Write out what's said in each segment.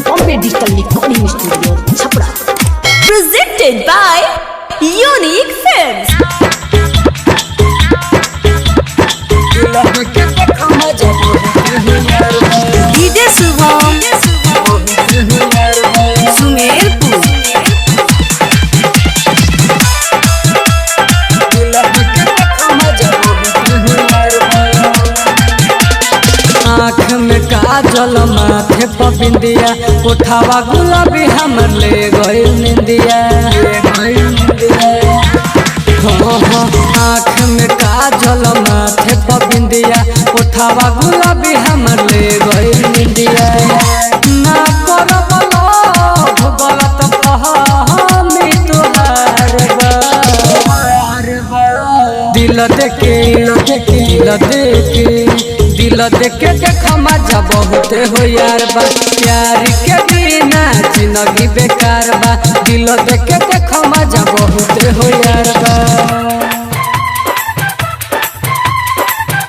Bombay Digital Recording Studio, Chhapra. Presented by Unique Films. DJ Shubham Sumerpur. आँख में काजल माथे पर बिंदिया उठावा गुलाबी हमर ले गइल निंदिया। आँख में काजल माथे पर बिंदिया उठावा गुलाबी हमर ले गइल निंदिया। ना करब लोभ गलत फहमी तोहार दिल देके दिल देके देखा मजा बहुत हो यार बा। प्यार के बिना जिंदगी बेकार बा। दिल देके देखा मजा बहुत हो यार बा।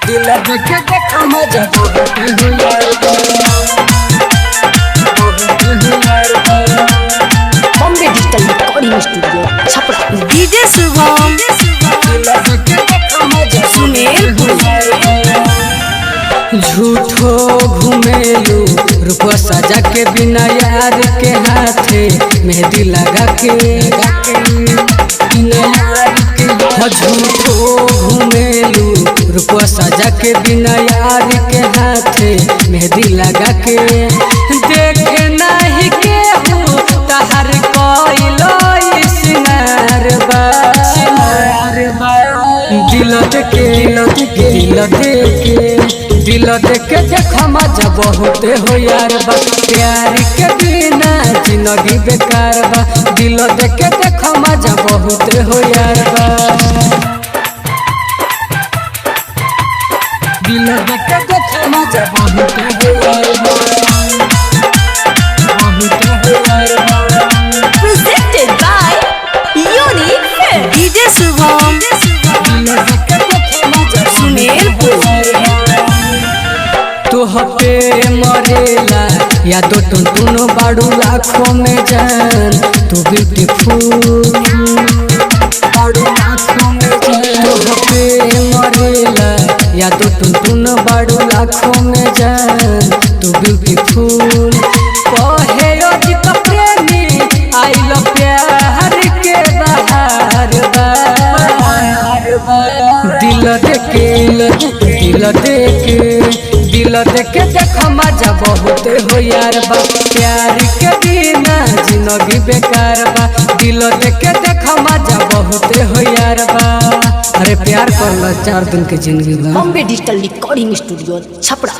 दिल देके देखा मजा बहुत हो यार बा। Bombay Digital Recording Studio, Chhapra. DJ Shubham Sumerpur. झूठो घुमेलू रूप सजा के बिना यार के हाथे मेहंदी लगा के झूठो घुमेलू रूप सजा के बिना यार के हाथे मेहंदी लगा के देखे नहीं के हो तहर कोइलो सिंगार बा। दिल देके देखा मजा बहुत हो यार बा। प्यार के बिना जिंदगी बेकार बा। दिल देके देखा मजा बहुत हो यार बा। दिल देके देखा मजा बहुत हो यार बा। बहुत हो यार बा। Presented by Unique Films. DJ Shubham Sumerpur. तोह पे मरेला या तो टुनटुनो बाड़ू लाखों में जान तू ब्यूटीफुल बाड़ू लाखों में जान। तोह पे मरेला या तो टुनटुनो बाड़ू लाखों में जान तू ब्यूटीफुल। कहे अजित प्रेमी आई लो प्यार के बहार बा। दिल देके देखा मजा बहुत हो यार बा। प्यार के बिना जिंदगी बेकार बा। दिल देके देखा मजा बहुत हो यार बा। अरे प्यार कर लो 4 दिन के जिंदगी बा। Bombay Digital Recording Studio, Chhapra.